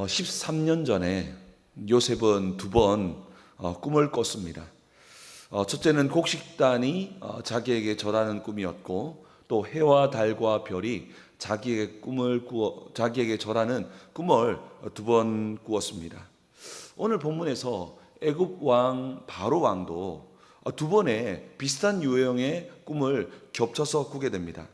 13년 전에 요셉은 두 번 꿈을 꿨습니다. 첫째는 곡식단이 자기에게 절하는 꿈이었고, 또 해와 달과 별이 자기에게 절하는 꿈을 두 번 꾸었습니다. 오늘 본문에서 애굽 왕 바로 왕도 두 번의 비슷한 유형의 꿈을 겹쳐서 꾸게 됩니다.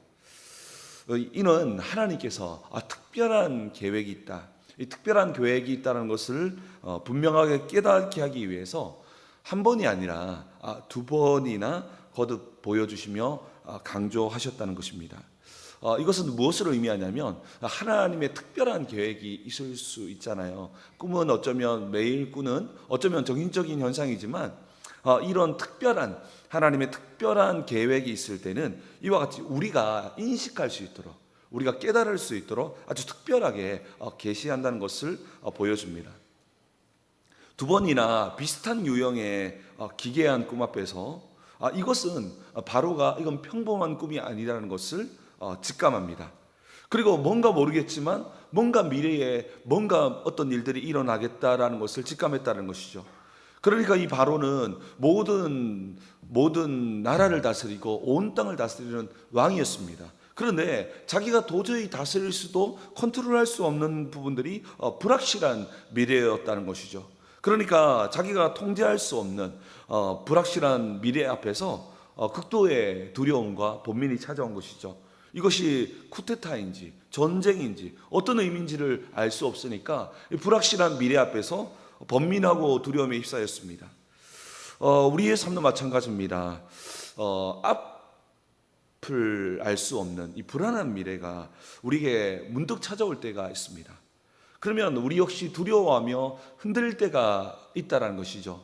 이는 하나님께서 특별한 계획이 있다, 이 특별한 계획이 있다는 것을 분명하게 깨닫게 하기 위해서 한 번이 아니라 두 번이나 거듭 보여주시며 강조하셨다는 것입니다. 이것은 무엇을 의미하냐면, 하나님의 특별한 계획이 있을 수 있잖아요. 꿈은 어쩌면 매일 꾸는, 어쩌면 정신적인 현상이지만 이런 특별한, 하나님의 특별한 계획이 있을 때는 이와 같이 우리가 인식할 수 있도록, 우리가 깨달을 수 있도록 아주 특별하게 계시한다는 것을 보여줍니다. 두 번이나 비슷한 유형의 기괴한 꿈 앞에서 이것은 바로가 이건 평범한 꿈이 아니라는 것을 직감합니다. 그리고 뭔가 모르겠지만 뭔가 미래에 뭔가 어떤 일들이 일어나겠다라는 것을 직감했다는 것이죠. 그러니까 이 바로는 모든 나라를 다스리고 온 땅을 다스리는 왕이었습니다. 그런데 자기가 도저히 다스릴 수도 컨트롤할 수 없는 부분들이 불확실한 미래였다는 것이죠. 그러니까 자기가 통제할 수 없는 불확실한 미래 앞에서 극도의 두려움과 번민이 찾아온 것이죠. 이것이 쿠데타인지 전쟁인지 어떤 의미인지를 알 수 없으니까 불확실한 미래 앞에서 번민하고 두려움에 휩싸였습니다. 우리의 삶도 마찬가지입니다. 앞을 알 수 없는 이 불안한 미래가 우리에게 문득 찾아올 때가 있습니다. 그러면 우리 역시 두려워하며 흔들릴 때가 있다는 것이죠.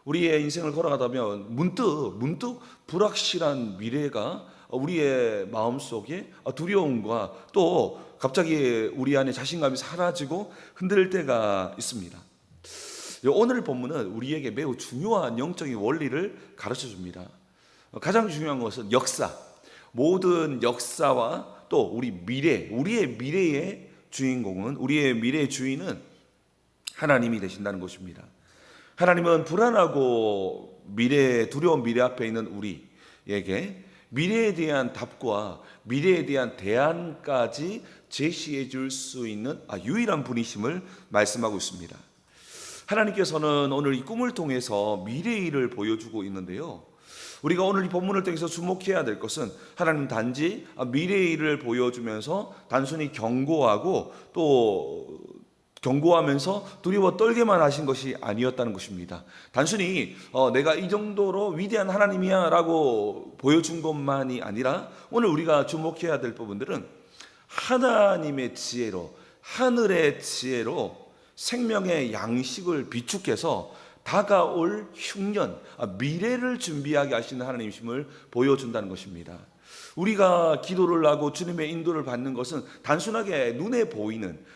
우리의 인생을 걸어가다면 문득 불확실한 미래가 우리의 마음속에 두려움과 또 갑자기 우리 안에 자신감이 사라지고 흔들릴 때가 있습니다. 오늘 본문은 우리에게 매우 중요한 영적인 원리를 가르쳐 줍니다. 가장 중요한 것은 모든 역사와 또 우리의 미래의 주인공은, 우리의 미래의 주인은 하나님이 되신다는 것입니다. 하나님은 불안하고 두려운 미래 앞에 있는 우리에게 미래에 대한 답과 미래에 대한 대안까지 제시해 줄 수 있는 유일한 분이심을 말씀하고 있습니다. 하나님께서는 오늘 이 꿈을 통해서 미래의 일을 보여주고 있는데요, 우리가 오늘 이 본문을 통해서 주목해야 될 것은 하나님 단지 미래의 일을 보여주면서 단순히 경고하면서 두려워 떨게만 하신 것이 아니었다는 것입니다. 단순히 내가 이 정도로 위대한 하나님이야 라고 보여준 것만이 아니라 오늘 우리가 주목해야 될 부분들은 하나님의 지혜로, 하늘의 지혜로 생명의 양식을 비축해서 다가올 흉년, 미래를 준비하게 하시는 하나님이심을 보여준다는 것입니다. 우리가 기도를 하고 주님의 인도를 받는 것은 단순하게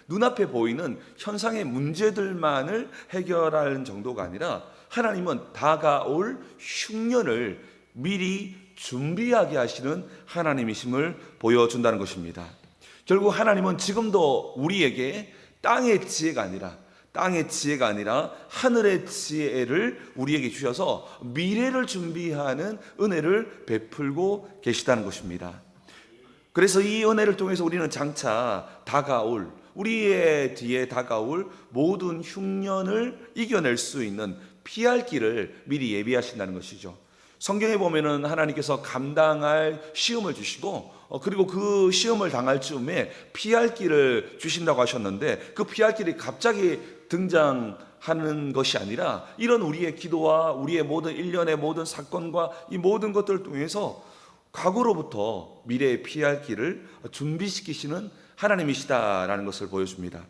눈앞에 보이는 현상의 문제들만을 해결하는 정도가 아니라 하나님은 다가올 흉년을 미리 준비하게 하시는 하나님이심을 보여준다는 것입니다. 결국 하나님은 지금도 우리에게 땅의 지혜가 아니라 하늘의 지혜를 우리에게 주셔서 미래를 준비하는 은혜를 베풀고 계시다는 것입니다. 그래서 이 은혜를 통해서 우리는 장차 우리의 뒤에 다가올 모든 흉년을 이겨낼 수 있는 피할 길을 미리 예비하신다는 것이죠. 성경에 보면은 하나님께서 감당할 시험을 주시고 그리고 그 시험을 당할 즈음에 피할 길을 주신다고 하셨는데, 그 피할 길이 갑자기 등장하는 것이 아니라 이런 우리의 기도와 우리의 모든 일련의 모든 사건과 이 모든 것들을 통해서 과거로부터 미래에 피할 길을 준비시키시는 하나님이시다라는 것을 보여줍니다.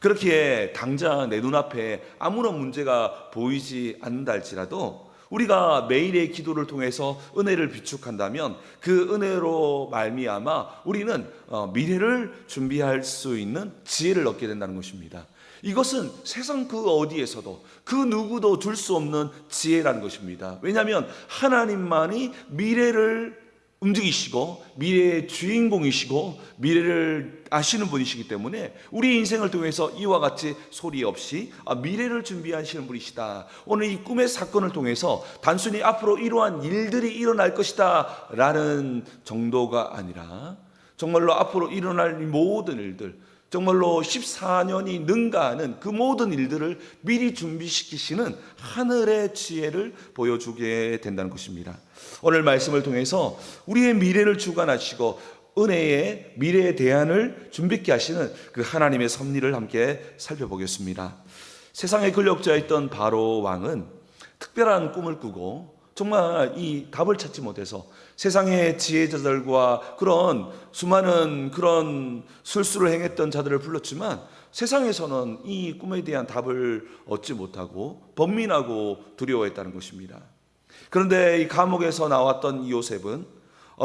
그렇기에 당장 내 눈앞에 아무런 문제가 보이지 않는다 할지라도 우리가 매일의 기도를 통해서 은혜를 비축한다면 그 은혜로 말미암아 우리는 미래를 준비할 수 있는 지혜를 얻게 된다는 것입니다. 이것은 세상 그 어디에서도 그 누구도 줄 수 없는 지혜라는 것입니다. 왜냐하면 하나님만이 미래를 움직이시고 미래의 주인공이시고 미래를 아시는 분이시기 때문에 우리 인생을 통해서 이와 같이 소리 없이 미래를 준비하시는 분이시다. 오늘 이 꿈의 사건을 통해서 단순히 앞으로 이러한 일들이 일어날 것이다 라는 정도가 아니라 정말로 앞으로 일어날 모든 일들, 정말로 14년이 능가하는 그 모든 일들을 미리 준비시키시는 하늘의 지혜를 보여주게 된다는 것입니다. 오늘 말씀을 통해서 우리의 미래를 주관하시고 은혜의 미래의 대안을 준비케 하시는 그 하나님의 섭리를 함께 살펴보겠습니다. 세상의 권력자였던 바로 왕은 특별한 꿈을 꾸고 정말 이 답을 찾지 못해서 세상의 지혜자들과 그런 수많은 그런 술수를 행했던 자들을 불렀지만 세상에서는 이 꿈에 대한 답을 얻지 못하고 번민하고 두려워했다는 것입니다. 그런데 이 감옥에서 나왔던 이 요셉은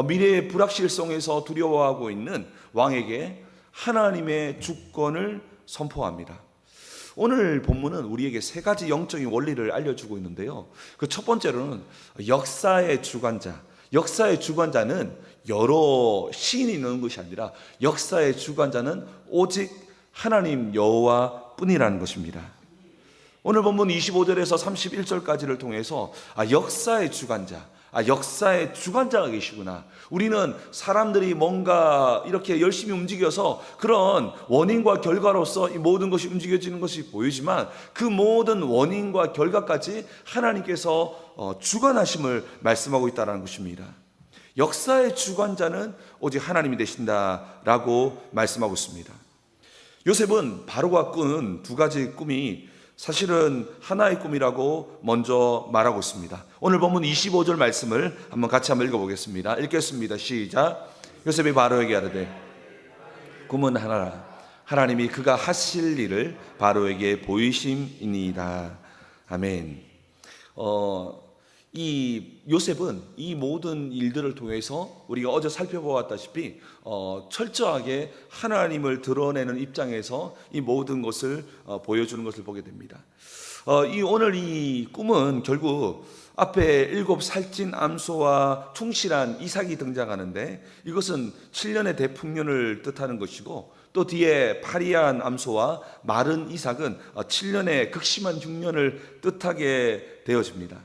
미래의 불확실성에서 두려워하고 있는 왕에게 하나님의 주권을 선포합니다. 오늘 본문은 우리에게 세 가지 영적인 원리를 알려주고 있는데요. 그 첫 번째로는 역사의 주관자. 역사의 주관자는 여러 시인이 있는 것이 아니라 역사의 주관자는 오직 하나님 여호와 뿐이라는 것입니다. 오늘 본문 25절에서 31절까지를 통해서 역사의 주관자, 역사의 주관자가 계시구나. 우리는 사람들이 뭔가 이렇게 열심히 움직여서 그런 원인과 결과로서 이 모든 것이 움직여지는 것이 보이지만 그 모든 원인과 결과까지 하나님께서 주관하심을 말씀하고 있다는 것입니다. 역사의 주관자는 오직 하나님이 되신다라고 말씀하고 있습니다. 요셉은 바로가 꾼 두 가지 꿈이 사실은 하나의 꿈이라고 먼저 말하고 있습니다. 오늘 본문 25절 말씀을 같이 한번 읽어보겠습니다. 읽겠습니다. 시작. 요셉이 바로에게 아뢰되 꿈은 하나라. 하나님이 그가 하실 일을 바로에게 보이심이니이다. 아멘. 이 요셉은 이 모든 일들을 통해서 우리가 어제 살펴보았다시피 철저하게 하나님을 드러내는 입장에서 이 모든 것을 보여주는 것을 보게 됩니다. 오늘 이 꿈은 결국 앞에 7 살찐 암소와 충실한 이삭이 등장하는데 이것은 7년의 대풍년을 뜻하는 것이고 또 뒤에 파리한 암소와 마른 이삭은 7년의 극심한 흉년을 뜻하게 되어집니다.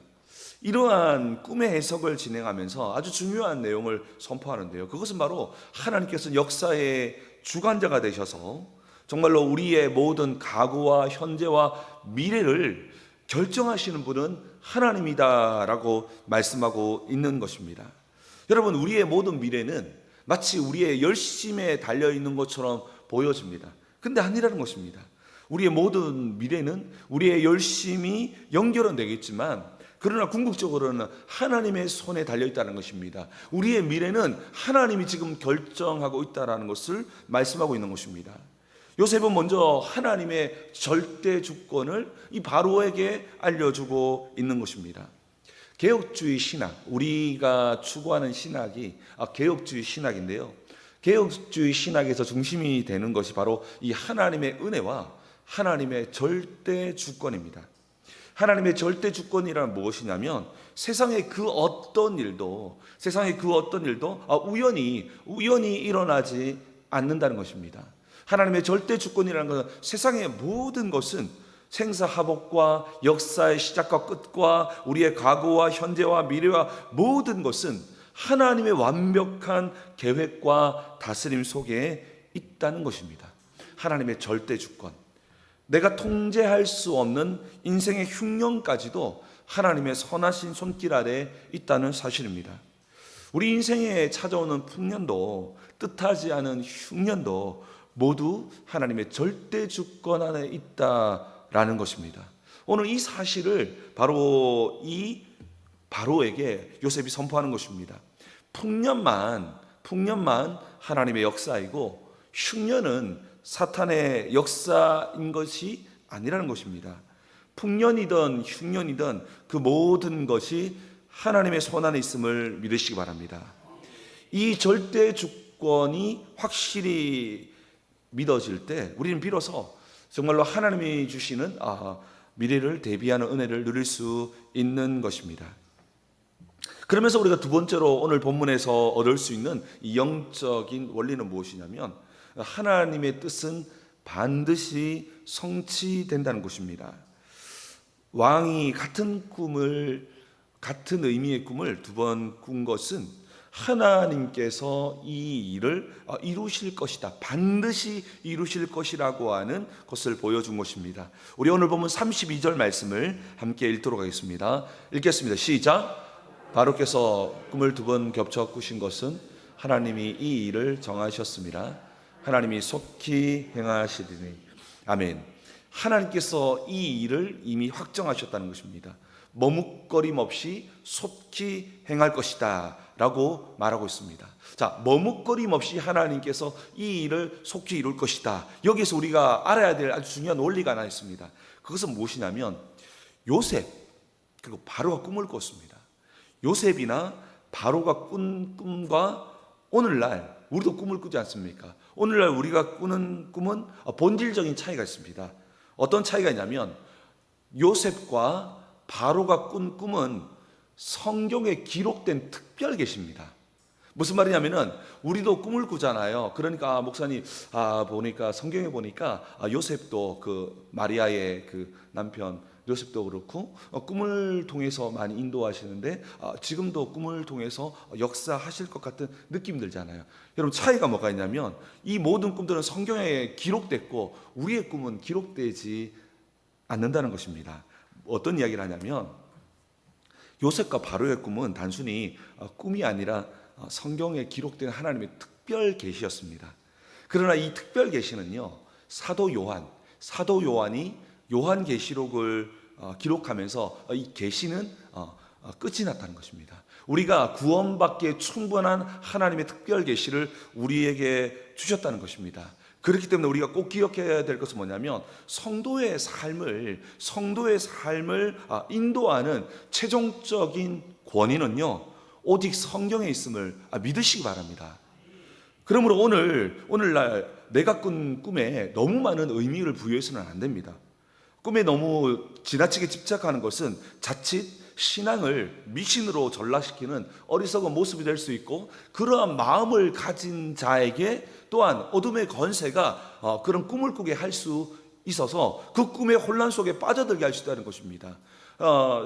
이러한 꿈의 해석을 진행하면서 아주 중요한 내용을 선포하는데요. 그것은 바로 하나님께서 역사의 주관자가 되셔서 정말로 우리의 모든 과거와 현재와 미래를 결정하시는 분은 하나님이다라고 말씀하고 있는 것입니다. 여러분, 우리의 모든 미래는 마치 우리의 열심에 달려있는 것처럼 보여집니다. 근데 아니라는 것입니다. 우리의 모든 미래는 우리의 열심이 연결은 되겠지만 그러나 궁극적으로는 하나님의 손에 달려있다는 것입니다. 우리의 미래는 하나님이 지금 결정하고 있다는 것을 말씀하고 있는 것입니다. 요셉은 먼저 하나님의 절대 주권을 이 바로에게 알려주고 있는 것입니다. 개혁주의 신학, 우리가 추구하는 신학이 개혁주의 신학인데요. 개혁주의 신학에서 중심이 되는 것이 바로 이 하나님의 은혜와 하나님의 절대 주권입니다. 하나님의 절대 주권이란 무엇이냐면 세상의 그 어떤 일도 우연히 일어나지 않는다는 것입니다. 하나님의 절대 주권이라는 것은 세상의 모든 것은 생사화복과 역사의 시작과 끝과 우리의 과거와 현재와 미래와 모든 것은 하나님의 완벽한 계획과 다스림 속에 있다는 것입니다. 하나님의 절대 주권. 내가 통제할 수 없는 인생의 흉년까지도 하나님의 선하신 손길 아래 있다는 사실입니다. 우리 인생에 찾아오는 풍년도 뜻하지 않은 흉년도 모두 하나님의 절대 주권 안에 있다라는 것입니다. 오늘 이 사실을 바로 이 바로에게 요셉이 선포하는 것입니다. 풍년만 하나님의 역사이고 흉년은 사탄의 역사인 것이 아니라는 것입니다. 풍년이든 흉년이든 그 모든 것이 하나님의 손 안에 있음을 믿으시기 바랍니다. 이 절대 주권이 확실히 믿어질 때 우리는 비로소 정말로 하나님이 주시는 미래를 대비하는 은혜를 누릴 수 있는 것입니다. 그러면서 우리가 두 번째로 오늘 본문에서 얻을 수 있는 이 영적인 원리는 무엇이냐면 하나님의 뜻은 반드시 성취된다는 것입니다. 왕이 같은 의미의 꿈을 두 번 꾼 것은 하나님께서 이 일을 이루실 것이다, 반드시 이루실 것이라고 하는 것을 보여준 것입니다. 우리 오늘 보면 32절 말씀을 함께 읽도록 하겠습니다. 읽겠습니다. 시작. 바로께서 꿈을 두 번 겹쳐 꾸신 것은 하나님이 이 일을 정하셨습니다. 하나님이 속히 행하시리니. 아멘. 하나님께서 이 일을 이미 확정하셨다는 것입니다. 머뭇거림 없이 속히 행할 것이다 라고 말하고 있습니다. 자, 머뭇거림 없이 하나님께서 이 일을 속히 이룰 것이다. 여기서 우리가 알아야 될 아주 중요한 원리가 하나 있습니다. 그것은 무엇이냐면 요셉 그리고 바로가 꿈을 꿨습니다. 요셉이나 바로가 꾼 꿈과 오늘날 우리도 꿈을 꾸지 않습니까? 오늘날 우리가 꾸는 꿈은 본질적인 차이가 있습니다. 어떤 차이가 있냐면 요셉과 바로가 꾼 꿈은 성경에 기록된 특별 계시입니다. 무슨 말이냐면은 우리도 꿈을 꾸잖아요. 그러니까 목사님 보니까 성경에 보니까 요셉도 그 마리아의 그 남편 요셉도 그렇고 꿈을 통해서 많이 인도하시는데 지금도 꿈을 통해서 역사하실 것 같은 느낌 들잖아요. 여러분 차이가 뭐가 있냐면 이 모든 꿈들은 성경에 기록됐고 우리의 꿈은 기록되지 않는다는 것입니다. 어떤 이야기를 하냐면 요셉과 바로의 꿈은 단순히 꿈이 아니라 성경에 기록된 하나님의 특별 계시였습니다. 그러나 이 특별 계시는요, 사도 요한이 요한계시록을 기록하면서 이 계시는 끝이 났다는 것입니다. 우리가 구원받기에 충분한 하나님의 특별 계시를 우리에게 주셨다는 것입니다. 그렇기 때문에 우리가 꼭 기억해야 될 것은 뭐냐면 성도의 삶을 인도하는 최종적인 권위는요, 오직 성경에 있음을 믿으시기 바랍니다. 그러므로 오늘날 내가 꾼 꿈에 너무 많은 의미를 부여해서는 안 됩니다. 꿈에 너무 지나치게 집착하는 것은 자칫 신앙을 미신으로 전락시키는 어리석은 모습이 될 수 있고, 그러한 마음을 가진 자에게 또한 어둠의 권세가 그런 꿈을 꾸게 할 수 있어서 그 꿈의 혼란 속에 빠져들게 할 수 있다는 것입니다.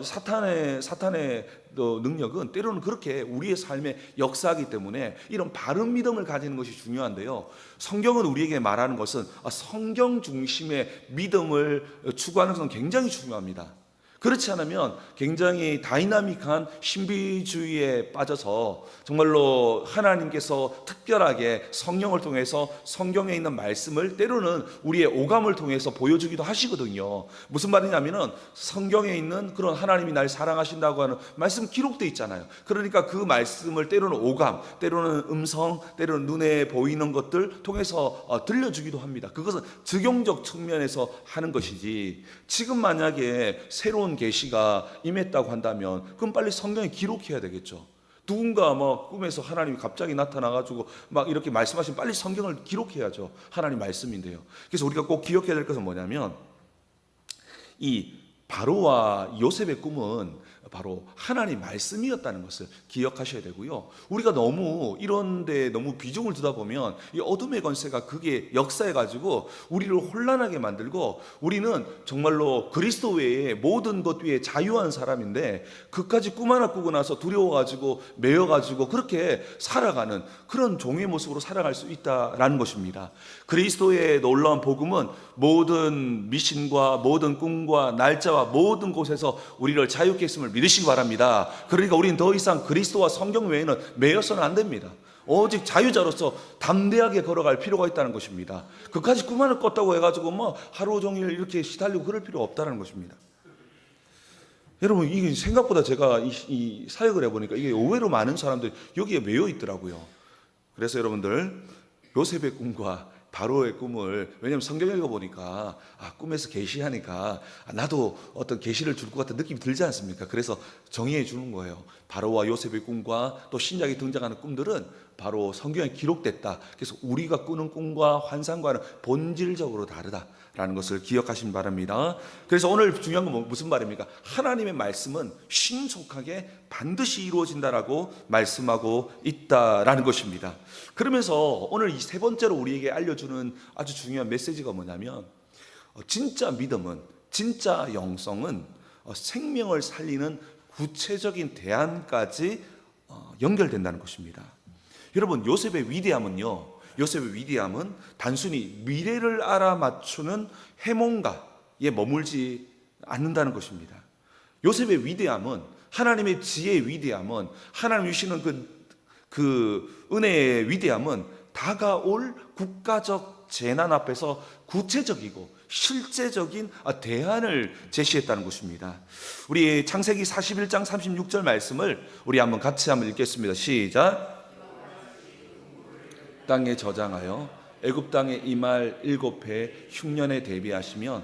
사탄의 능력은 때로는 그렇게 우리의 삶에 역사하기 때문에 이런 바른 믿음을 가지는 것이 중요한데요, 성경은 우리에게 말하는 것은 성경 중심의 믿음을 추구하는 것은 굉장히 중요합니다. 그렇지 않으면 굉장히 다이나믹한 신비주의에 빠져서 정말로 하나님께서 특별하게 성령을 통해서 성경에 있는 말씀을 때로는 우리의 오감을 통해서 보여주기도 하시거든요. 무슨 말이냐면은 성경에 있는 그런 하나님이 날 사랑하신다고 하는 말씀 기록되어 있잖아요. 그러니까 그 말씀을 때로는 오감, 때로는 음성, 때로는 눈에 보이는 것들 통해서 들려주기도 합니다. 그것은 즉용적 측면에서 하는 것이지, 지금 만약에 새로운 계시가 임했다고 한다면 그럼 빨리 성경에 기록해야 되겠죠. 누군가 꿈에서 하나님이 갑자기 나타나가지고 막 이렇게 말씀하시면 빨리 성경을 기록해야죠. 하나님 말씀인데요. 그래서 우리가 꼭 기억해야 될 것은 뭐냐면 이 바로와 요셉의 꿈은 바로 하나님 말씀이었다는 것을 기억하셔야 되고요. 우리가 너무 이런데 너무 비중을 두다 보면 이 어둠의 권세가 그게 역사해가지고 우리를 혼란하게 만들고, 우리는 정말로 그리스도 외에 모든 것 위에 자유한 사람인데 그까지 꿈 하나 꾸고 나서 두려워가지고 매여가지고 그렇게 살아가는 그런 종의 모습으로 살아갈 수 있다라는 것입니다. 그리스도의 놀라운 복음은 모든 미신과 모든 꿈과 날짜와 모든 곳에서 우리를 자유케 했음을 믿으시기 바랍니다. 그러니까 우리는 더 이상 그리스도와 성경 외에는 매여서는 안 됩니다. 오직 자유자로서 담대하게 걸어갈 필요가 있다는 것입니다. 그까지 꿈 하나 꿨다고 해가지고 하루 종일 이렇게 시달리고 그럴 필요 없다는 것입니다. 여러분, 이게 생각보다 제가 이 사역을 해보니까 이게 의외로 많은 사람들이 여기에 매여 있더라고요. 그래서 여러분들, 요셉의 꿈과 바로의 꿈을, 왜냐하면 성경 읽어보니까 꿈에서 계시하니까 나도 어떤 계시를 줄 것 같은 느낌이 들지 않습니까? 그래서 정의해 주는 거예요. 바로와 요셉의 꿈과 또 신약에 등장하는 꿈들은 바로 성경에 기록됐다. 그래서 우리가 꾸는 꿈과 환상과는 본질적으로 다르다라는 것을 기억하시기 바랍니다. 그래서 오늘 중요한 건 무슨 말입니까? 하나님의 말씀은 신속하게 반드시 이루어진다라고 말씀하고 있다라는 것입니다. 그러면서 오늘 이 세 번째로 우리에게 알려주는 아주 중요한 메시지가 뭐냐면, 진짜 믿음은, 진짜 영성은 생명을 살리는 구체적인 대안까지 연결된다는 것입니다. 여러분, 요셉의 위대함은 단순히 미래를 알아맞추는 해몽가에 머물지 않는다는 것입니다. 요셉의 위대함은, 하나님의 지혜의 위대함은, 하나님 주시는 그 은혜의 위대함은 다가올 국가적 재난 앞에서 구체적이고 실제적인 대안을 제시했다는 것입니다. 우리 창세기 41장 36절 말씀을 우리 같이 한번 읽겠습니다. 시작. 땅에 저장하여 애굽 땅에 이말 7해 흉년에 대비하시면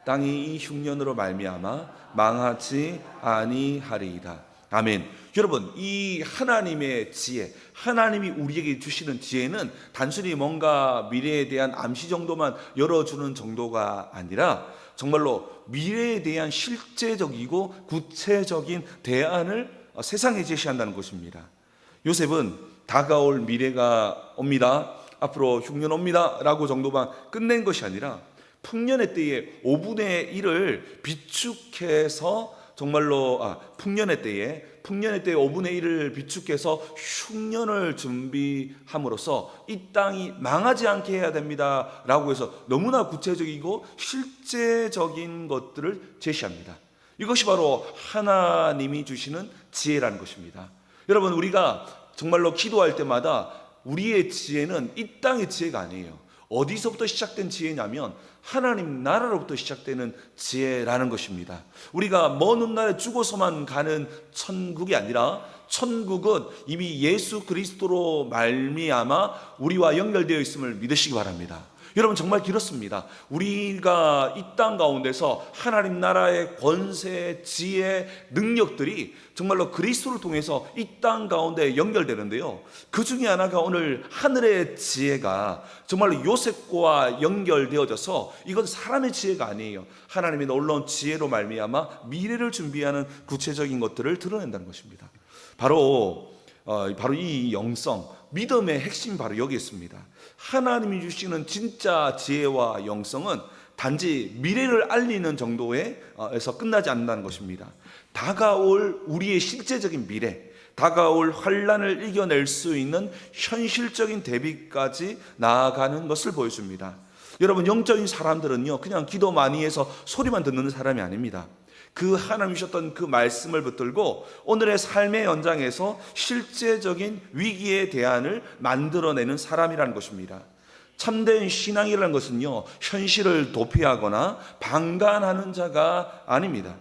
땅이 이 흉년으로 말미암아 망하지 아니하리이다. 아멘. 여러분, 이 하나님의 지혜, 하나님이 우리에게 주시는 지혜는 단순히 뭔가 미래에 대한 암시 정도만 열어주는 정도가 아니라 정말로 미래에 대한 실제적이고 구체적인 대안을 세상에 제시한다는 것입니다. 요셉은 다가올 미래가 옵니다, 앞으로 흉년 옵니다 라고 정도만 끝낸 것이 아니라 풍년의 때에 5분의 1을 비축해서 정말로 풍년의 때에 5분의 1을 비축해서 흉년을 준비함으로써 이 땅이 망하지 않게 해야 됩니다 라고 해서 너무나 구체적이고 실제적인 것들을 제시합니다. 이것이 바로 하나님이 주시는 지혜라는 것입니다. 여러분, 우리가 정말로 기도할 때마다 우리의 지혜는 이 땅의 지혜가 아니에요. 어디서부터 시작된 지혜냐면 하나님 나라로부터 시작되는 지혜라는 것입니다. 우리가 먼 훗날에 죽어서만 가는 천국이 아니라 천국은 이미 예수 그리스도로 말미암아 우리와 연결되어 있음을 믿으시기 바랍니다. 여러분, 정말 그렇습니다. 우리가 이 땅 가운데서 하나님 나라의 권세, 지혜, 능력들이 정말로 그리스도를 통해서 이 땅 가운데 연결되는데요, 그 중에 하나가 오늘 하늘의 지혜가 정말로 요셉과 연결되어져서 이건 사람의 지혜가 아니에요. 하나님의 놀라운 지혜로 말미암아 미래를 준비하는 구체적인 것들을 드러낸다는 것입니다. 바로 이 영성, 믿음의 핵심이 바로 여기 있습니다. 하나님이 주시는 진짜 지혜와 영성은 단지 미래를 알리는 정도에서 끝나지 않는다는 것입니다. 다가올 우리의 실제적인 미래, 다가올 환난을 이겨낼 수 있는 현실적인 대비까지 나아가는 것을 보여줍니다. 여러분, 영적인 사람들은요, 그냥 기도 많이 해서 소리만 듣는 사람이 아닙니다. 그 하나님 주셨던 그 말씀을 붙들고 오늘의 삶의 연장에서 실제적인 위기의 대안을 만들어내는 사람이라는 것입니다. 참된 신앙이라는 것은요, 현실을 도피하거나 방관하는 자가 아닙니다.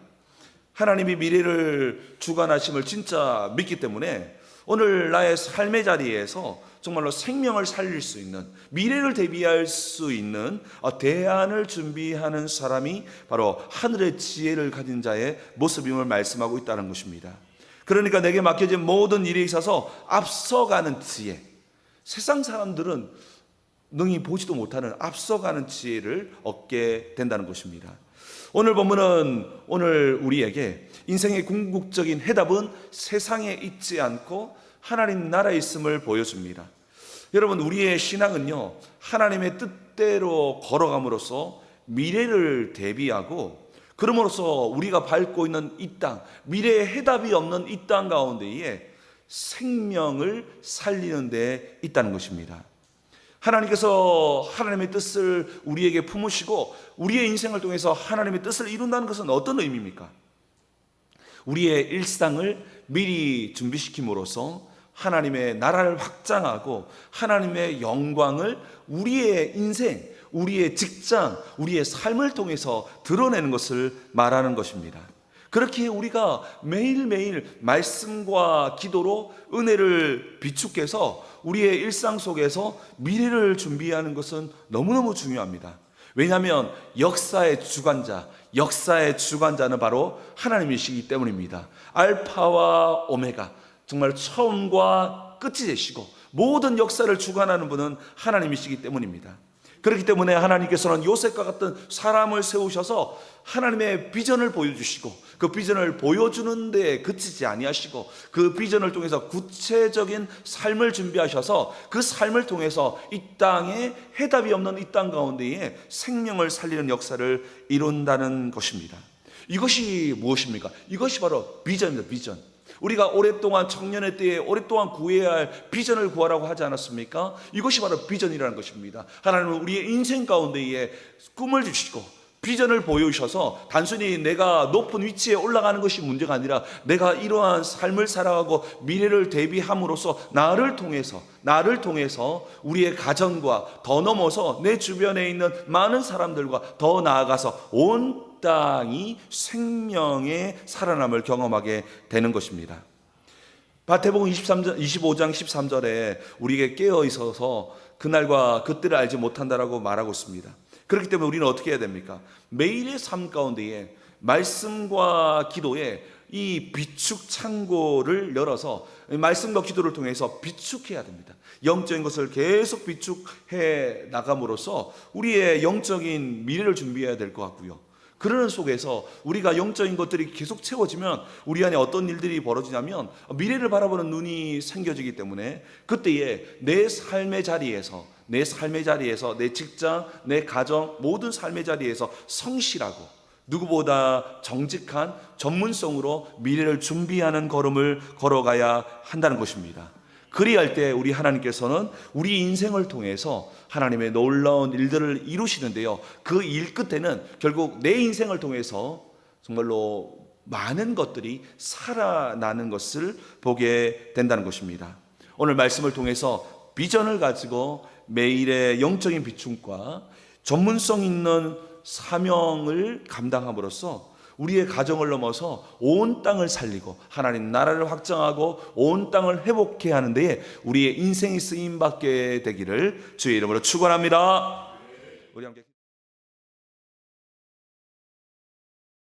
하나님이 미래를 주관하심을 진짜 믿기 때문에 오늘 나의 삶의 자리에서 정말로 생명을 살릴 수 있는, 미래를 대비할 수 있는 대안을 준비하는 사람이 바로 하늘의 지혜를 가진 자의 모습임을 말씀하고 있다는 것입니다. 그러니까 내게 맡겨진 모든 일에 있어서 앞서가는 지혜, 세상 사람들은 능히 보지도 못하는 앞서가는 지혜를 얻게 된다는 것입니다. 오늘 본문은 오늘 우리에게 인생의 궁극적인 해답은 세상에 있지 않고 하나님 나라에 있음을 보여줍니다. 여러분, 우리의 신앙은요, 하나님의 뜻대로 걸어감으로써 미래를 대비하고, 그럼으로써 우리가 밟고 있는 이 땅, 미래의 해답이 없는 이 땅 가운데에 생명을 살리는 데 있다는 것입니다. 하나님께서 하나님의 뜻을 우리에게 품으시고 우리의 인생을 통해서 하나님의 뜻을 이룬다는 것은 어떤 의미입니까? 우리의 일상을 미리 준비시킴으로써 하나님의 나라를 확장하고 하나님의 영광을 우리의 인생, 우리의 직장, 우리의 삶을 통해서 드러내는 것을 말하는 것입니다. 그렇게 우리가 매일매일 말씀과 기도로 은혜를 비축해서 우리의 일상 속에서 미래를 준비하는 것은 너무너무 중요합니다. 왜냐하면 역사의 주관자는 바로 하나님이시기 때문입니다. 알파와 오메가, 정말 처음과 끝이 되시고 모든 역사를 주관하는 분은 하나님이시기 때문입니다. 그렇기 때문에 하나님께서는 요셉과 같은 사람을 세우셔서 하나님의 비전을 보여주시고 그 비전을 보여주는 데 그치지 아니하시고 그 비전을 통해서 구체적인 삶을 준비하셔서 그 삶을 통해서 이 땅에 해답이 없는 이 땅 가운데에 생명을 살리는 역사를 이룬다는 것입니다. 이것이 무엇입니까? 이것이 바로 비전입니다. 비전. 우리가 오랫동안 청년의 때에 오랫동안 구해야 할 비전을 구하라고 하지 않았습니까? 이것이 바로 비전이라는 것입니다. 하나님은 우리의 인생 가운데에 꿈을 주시고 비전을 보여주셔서 단순히 내가 높은 위치에 올라가는 것이 문제가 아니라 내가 이러한 삶을 살아가고 미래를 대비함으로써 나를 통해서 우리의 가정과 더 넘어서 내 주변에 있는 많은 사람들과 더 나아가서 온 땅이 생명의 살아남을 경험하게 되는 것입니다. 마태복음 25장 13절에 우리에게 깨어 있어서 그날과 그때를 알지 못한다라고 말하고 있습니다. 그렇기 때문에 우리는 어떻게 해야 됩니까? 매일의 삶 가운데에 말씀과 기도에 이 비축 창고를 열어서 말씀과 기도를 통해서 비축해야 됩니다. 영적인 것을 계속 비축해 나감으로써 우리의 영적인 미래를 준비해야 될 것 같고요. 그러는 속에서 우리가 영적인 것들이 계속 채워지면 우리 안에 어떤 일들이 벌어지냐면 미래를 바라보는 눈이 생겨지기 때문에 그때에 내 삶의 자리에서 내 직장, 내 가정, 모든 삶의 자리에서 성실하고 누구보다 정직한 전문성으로 미래를 준비하는 걸음을 걸어가야 한다는 것입니다. 그리할 때 우리 하나님께서는 우리 인생을 통해서 하나님의 놀라운 일들을 이루시는데요, 그 일 끝에는 결국 내 인생을 통해서 정말로 많은 것들이 살아나는 것을 보게 된다는 것입니다. 오늘 말씀을 통해서 비전을 가지고 매일의 영적인 비춤과 전문성 있는 사명을 감당함으로써 우리의 가정을 넘어서 온 땅을 살리고 하나님 나라를 확장하고 온 땅을 회복해야 하는 데에 우리의 인생이 쓰임받게 되기를 주의 이름으로 축원합니다. 우리 함께